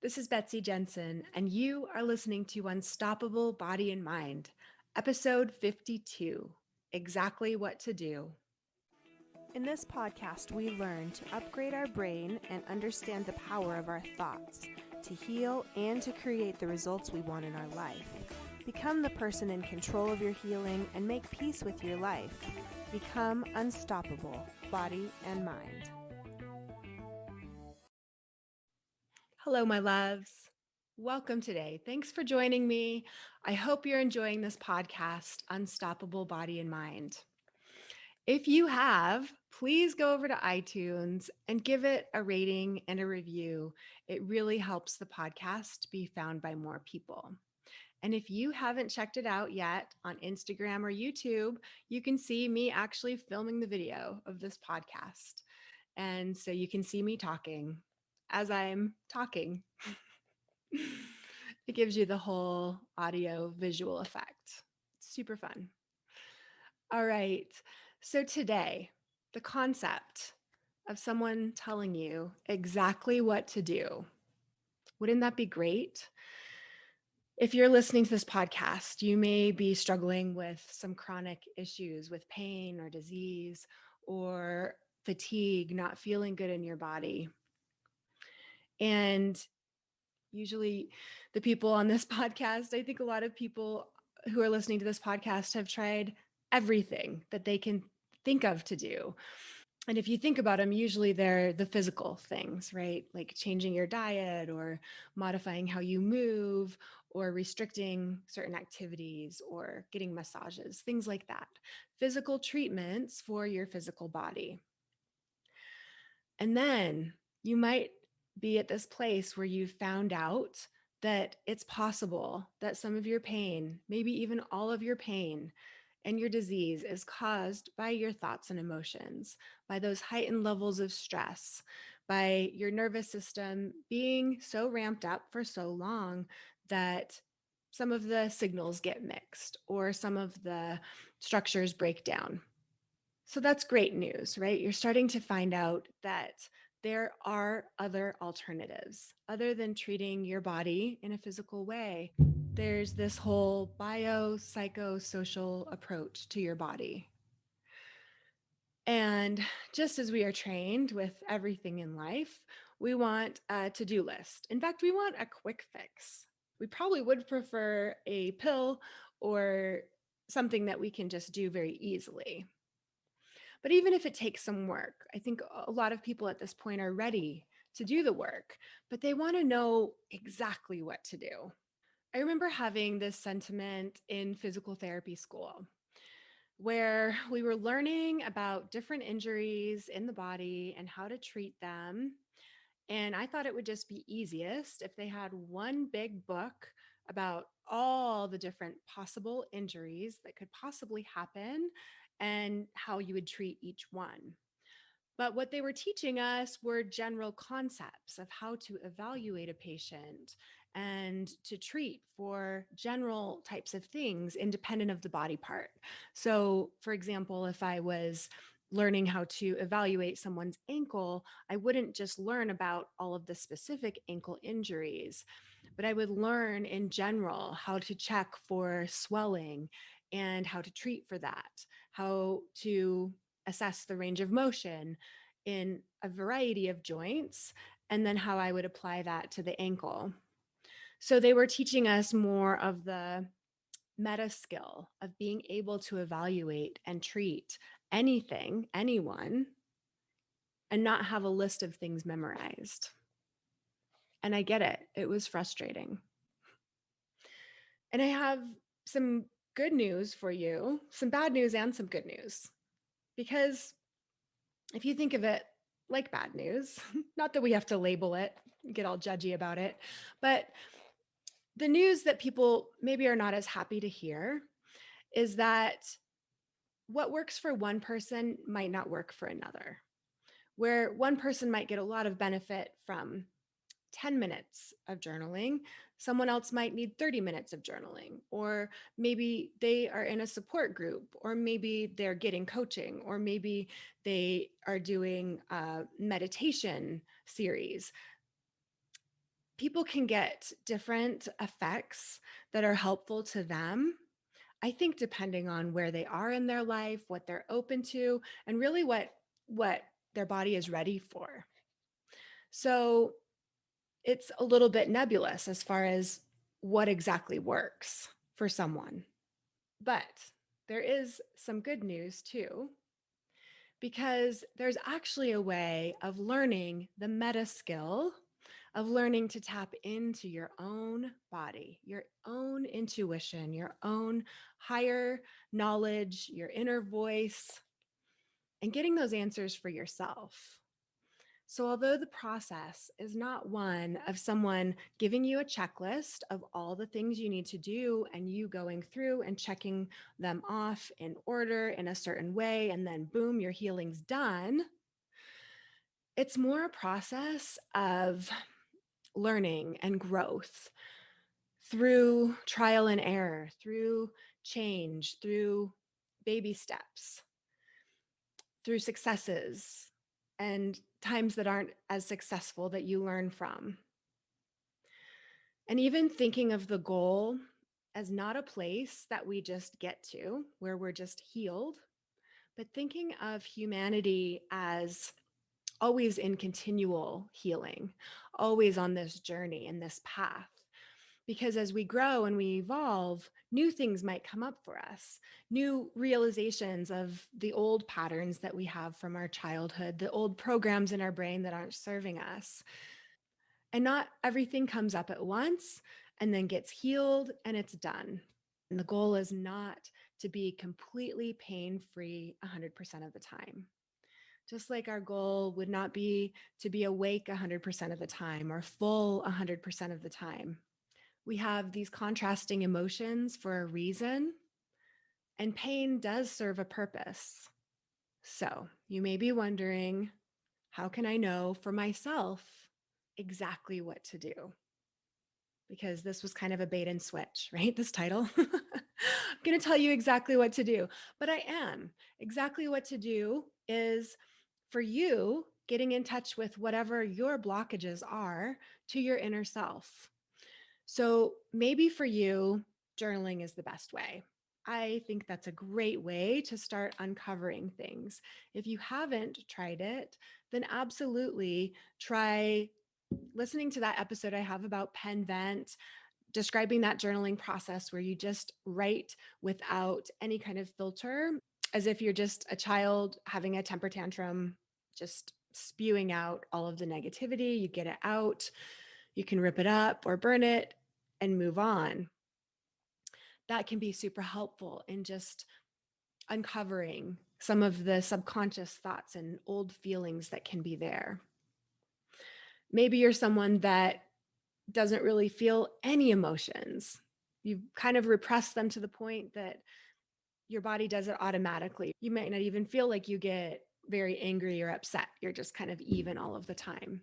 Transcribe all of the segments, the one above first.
This is Betsy Jensen, and you are listening to Unstoppable Body and Mind, episode 52, Exactly What to Do. In this podcast, we learn to upgrade our brain and understand the power of our thoughts, to heal and to create the results we want in our life. Become the person in control of your healing and make peace with your life. Become unstoppable, body and mind. Hello, my loves. Welcome today. Thanks for joining me. I hope you're enjoying this podcast, Unstoppable Body and Mind. If you have, please go over to iTunes and give it a rating and a review. It really helps the podcast be found by more people. And if you haven't checked it out yet on Instagram or YouTube, you can see me actually filming the video of this podcast. And so you can see me talking as I'm talking. It gives you the whole audio visual effect. It's super fun. All right. So today, the concept of someone telling you exactly what to do. Wouldn't that be great? If you're listening to this podcast, you may be struggling with some chronic issues with pain or disease or fatigue, not feeling good in your body. And usually, the people on this podcast, I think a lot of people who are listening to this podcast have tried everything that they can think of to do. And if you think about them, usually they're the physical things, right? Like changing your diet or modifying how you move or restricting certain activities or getting massages, things like that. Physical treatments for your physical body. And then you might be at this place where you've found out that it's possible that some of your pain, maybe even all of your pain, and your disease is caused by your thoughts and emotions, by those heightened levels of stress, by your nervous system being so ramped up for so long that some of the signals get mixed or some of the structures break down. So that's great news, right? You're starting to find out that there are other alternatives other than treating your body in a physical way. There's this whole biopsychosocial approach to your body. And just as we are trained with everything in life, we want a to-do list. In fact, we want a quick fix. We probably would prefer a pill or something that we can just do very easily. But even if it takes some work, I think a lot of people at this point are ready to do the work, but they want to know exactly what to do. I remember having this sentiment in physical therapy school where we were learning about different injuries in the body and how to treat them. And I thought it would just be easiest if they had one big book about all the different possible injuries that could possibly happen and how you would treat each one. But what they were teaching us were general concepts of how to evaluate a patient and to treat for general types of things independent of the body part. So, for example, if I was learning how to evaluate someone's ankle, I wouldn't just learn about all of the specific ankle injuries, but I would learn in general how to check for swelling and how to treat for that, how to assess the range of motion in a variety of joints, and then how I would apply that to the ankle. So they were teaching us more of the meta skill of being able to evaluate and treat anything, anyone, and not have a list of things memorized. And I get it. It was frustrating. And I have some good news for you, some bad news and some good news. Because if you think of it like bad news, not that we have to label it, get all judgy about it, but the news that people maybe are not as happy to hear is that what works for one person might not work for another. Where one person might get a lot of benefit from 10 minutes of journaling, someone else might need 30 minutes of journaling, or maybe they are in a support group, or maybe they're getting coaching, or maybe they are doing a meditation series. people can get different effects that are helpful to them. I think depending on where they are in their life, what they're open to, and really what their body is ready for. So it's a little bit nebulous as far as what exactly works for someone. But there is some good news too, because there's actually a way of learning the meta skill of learning to tap into your own body, your own intuition, your own higher knowledge, your inner voice, and getting those answers for yourself. So, although the process is not one of someone giving you a checklist of all the things you need to do and you going through and checking them off in order in a certain way, and then boom, your healing's done, it's more a process of learning and growth through trial and error, through change, through baby steps, through successes, and times that aren't as successful that you learn from. And even thinking of the goal as not a place that we just get to where we're just healed, but thinking of humanity as always in continual healing, always on this journey and this path. Because as we grow and we evolve, new things might come up for us, new realizations of the old patterns that we have from our childhood, the old programs in our brain that aren't serving us. And not everything comes up at once and then gets healed and it's done. And the goal is not to be completely pain free 100% of the time. Just like our goal would not be to be awake 100% of the time or full 100% of the time. We have these contrasting emotions for a reason, and pain does serve a purpose. So you may be wondering, how can I know for myself exactly what to do? Because this was kind of a bait and switch, right? This title. I'm going to tell you exactly what to do, but I am. Exactly what to do is for you getting in touch with whatever your blockages are to your inner self. So maybe for you, journaling is the best way. I think that's a great way to start uncovering things. If you haven't tried it, then absolutely try listening to that episode I have about pen vent, describing that journaling process where you just write without any kind of filter, as if you're just a child having a temper tantrum, just spewing out all of the negativity. You get it out, you can rip it up or burn it and move on. That can be super helpful in just uncovering some of the subconscious thoughts and old feelings that can be there. Maybe you're someone that doesn't really feel any emotions. You've kind of repressed them to the point that your body does it automatically. You might not even feel like you get very angry or upset. You're just kind of even all of the time.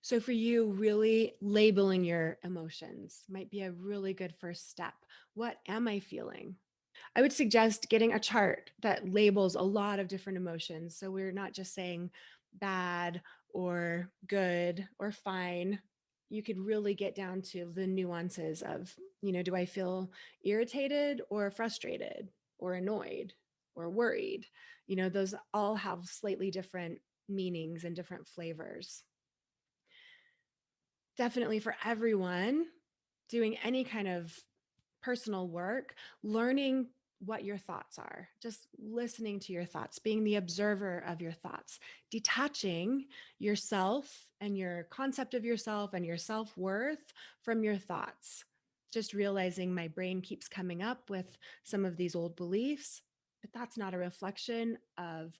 So, for you, really labeling your emotions might be a really good first step. What am I feeling? I would suggest getting a chart that labels a lot of different emotions. So, we're not just saying bad or good or fine. You could really get down to the nuances of, do I feel irritated or frustrated or annoyed or worried? Those all have slightly different meanings and different flavors. Definitely for everyone doing any kind of personal work, learning what your thoughts are, just listening to your thoughts, being the observer of your thoughts, detaching yourself and your concept of yourself and your self-worth from your thoughts. Just realizing my brain keeps coming up with some of these old beliefs, but that's not a reflection of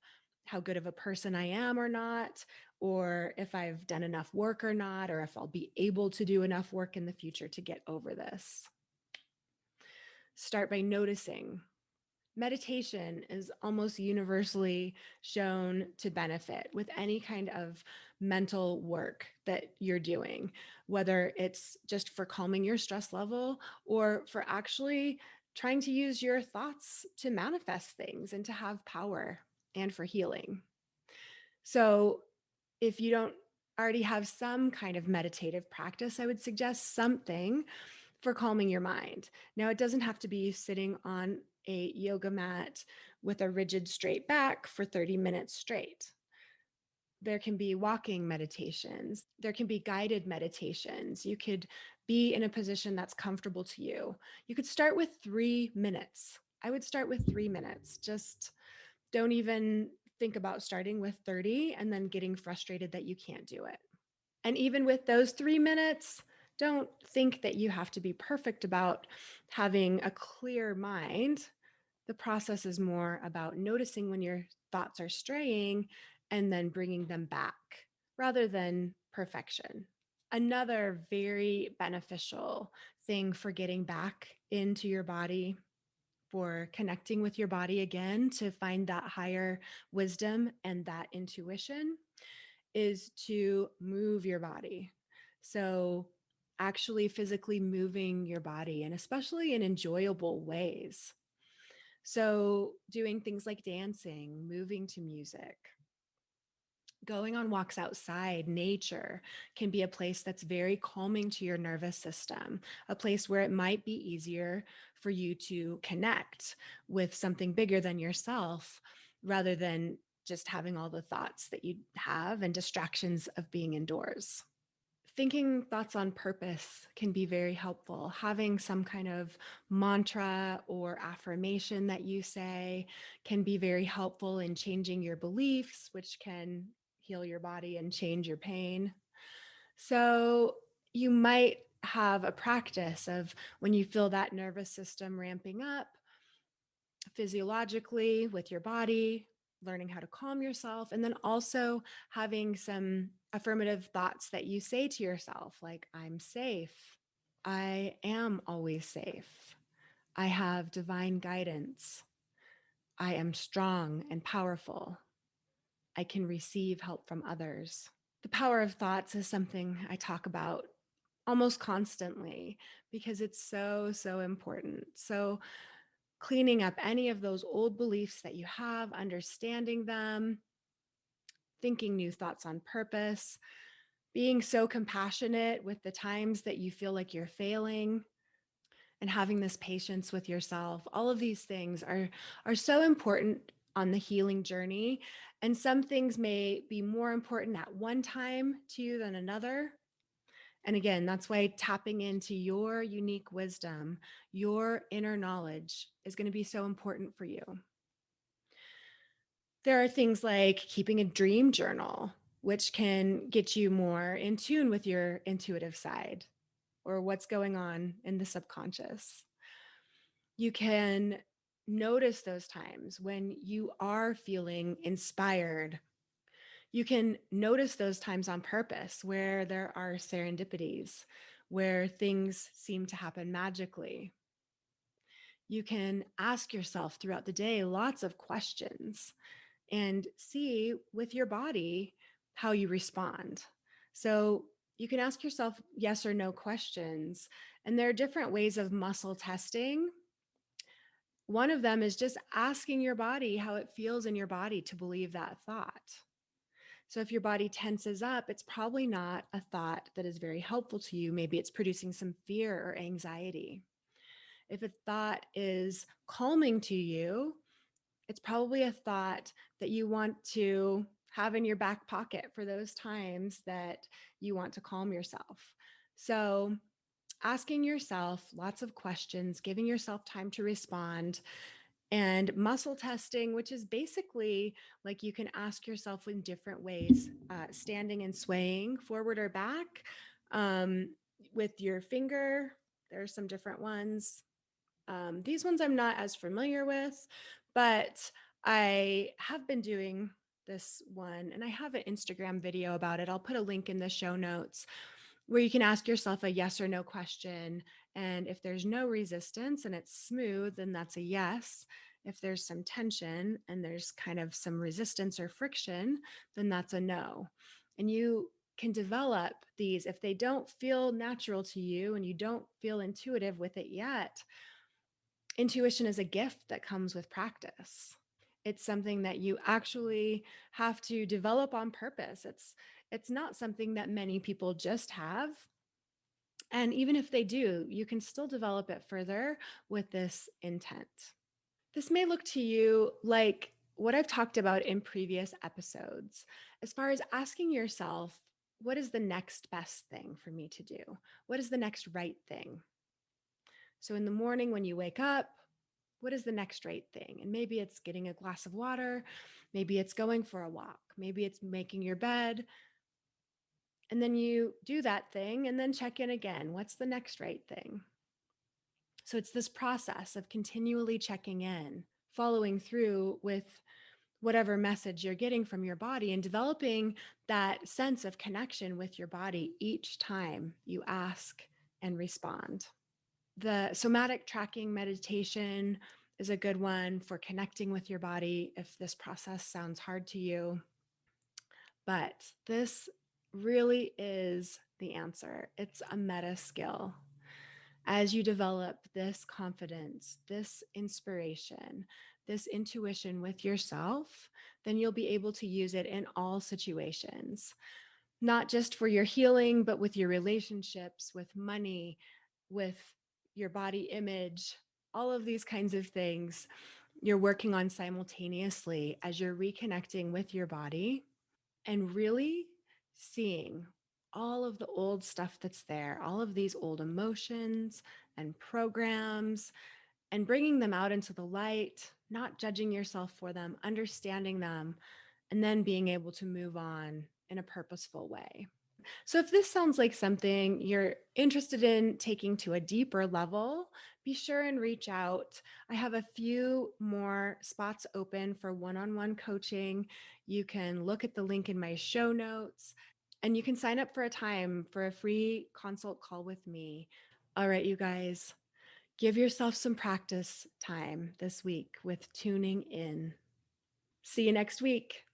how good of a person I am or not, or if I've done enough work or not, or if I'll be able to do enough work in the future to get over this. Start by noticing. Meditation is almost universally shown to benefit with any kind of mental work that you're doing, whether it's just for calming your stress level or for actually trying to use your thoughts to manifest things and to have power and for healing. So, if you don't already have some kind of meditative practice, I would suggest something for calming your mind. Now, it doesn't have to be sitting on a yoga mat with a rigid straight back for 30 minutes straight. There can be walking meditations, there can be guided meditations. You could be in a position that's comfortable to you. You could start with 3 minutes. I would start with 3 minutes. Just don't even think about starting with 30 and then getting frustrated that you can't do it. And even with those 3 minutes, don't think that you have to be perfect about having a clear mind. The process is more about noticing when your thoughts are straying and then bringing them back rather than perfection. Another very beneficial thing for getting back into your body, for connecting with your body again to find that higher wisdom and that intuition, is to move your body. So, actually physically moving your body, and especially in enjoyable ways. So, doing things like dancing, moving to music, going on walks outside, nature can be a place that's very calming to your nervous system, a place where it might be easier for you to connect with something bigger than yourself rather than just having all the thoughts that you have and distractions of being indoors. Thinking thoughts on purpose can be very helpful. Having some kind of mantra or affirmation that you say can be very helpful in changing your beliefs, which can heal your body and change your pain. So, you might have a practice of when you feel that nervous system ramping up physiologically with your body, learning how to calm yourself, and then also having some affirmative thoughts that you say to yourself, like, I'm safe. I am always safe. I have divine guidance. I am strong and powerful. I can receive help from others. The power of thoughts is something I talk about almost constantly because it's so, so important. So, cleaning up any of those old beliefs that you have, understanding them, thinking new thoughts on purpose, being so compassionate with the times that you feel like you're failing, and having this patience with yourself. All of these things are so important on the healing journey, and some things may be more important at one time to you than another. And again, that's why tapping into your unique wisdom, your inner knowledge is going to be so important for you. There are things like keeping a dream journal, which can get you more in tune with your intuitive side or what's going on in the subconscious. You can notice those times when you are feeling inspired. You can notice those times on purpose where there are serendipities, where things seem to happen magically. You can ask yourself throughout the day lots of questions and see with your body how you respond. So you can ask yourself yes or no questions. And there are different ways of muscle testing. One of them is just asking your body how it feels in your body to believe that thought. So if your body tenses up, it's probably not a thought that is very helpful to you. Maybe it's producing some fear or anxiety. If a thought is calming to you, it's probably a thought that you want to have in your back pocket for those times that you want to calm yourself. So, asking yourself lots of questions, giving yourself time to respond, and muscle testing, which is basically like you can ask yourself in different ways, standing and swaying forward or back with your finger. There are some different ones. These ones I'm not as familiar with, but I have been doing this one and I have an Instagram video about it. I'll put a link in the show notes where you can ask yourself a yes or no question. And if there's no resistance and it's smooth, then that's a yes. If there's some tension and there's kind of some resistance or friction, then that's a no. And you can develop these if they don't feel natural to you and you don't feel intuitive with it yet. Intuition is a gift that comes with practice. It's something that you actually have to develop on purpose. It's not something that many people just have. And even if they do, you can still develop it further with this intent. This may look to you like what I've talked about in previous episodes, as far as asking yourself, what is the next best thing for me to do? What is the next right thing? So in the morning when you wake up, what is the next right thing? And maybe it's getting a glass of water, maybe it's going for a walk, maybe it's making your bed. And then you do that thing and then check in again. What's the next right thing? So it's this process of continually checking in, following through with whatever message you're getting from your body and developing that sense of connection with your body each time you ask and respond. The somatic tracking meditation is a good one for connecting with your body if this process sounds hard to you. But this really is the answer. It's a meta skill. As you develop this confidence, this inspiration, this intuition with yourself, then you'll be able to use it in all situations, not just for your healing, but with your relationships, with money, with your body image, all of these kinds of things you're working on simultaneously as you're reconnecting with your body and really seeing all of the old stuff that's there, all of these old emotions and programs, and bringing them out into the light, not judging yourself for them, understanding them, and then being able to move on in a purposeful way. So, if this sounds like something you're interested in taking to a deeper level, be sure and reach out. I have a few more spots open for one on one coaching. You can look at the link in my show notes and you can sign up for a time for a free consult call with me. All right, you guys, give yourself some practice time this week with tuning in. See you next week.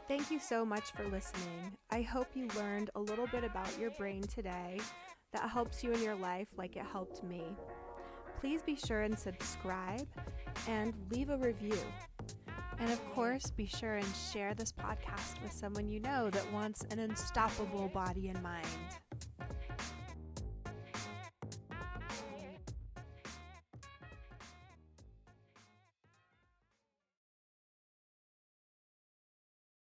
Thank you so much for listening. I hope you learned a little bit about your brain today that helps you in your life like it helped me. Please be sure and subscribe and leave a review. And of course, be sure and share this podcast with someone you know that wants an unstoppable body and mind.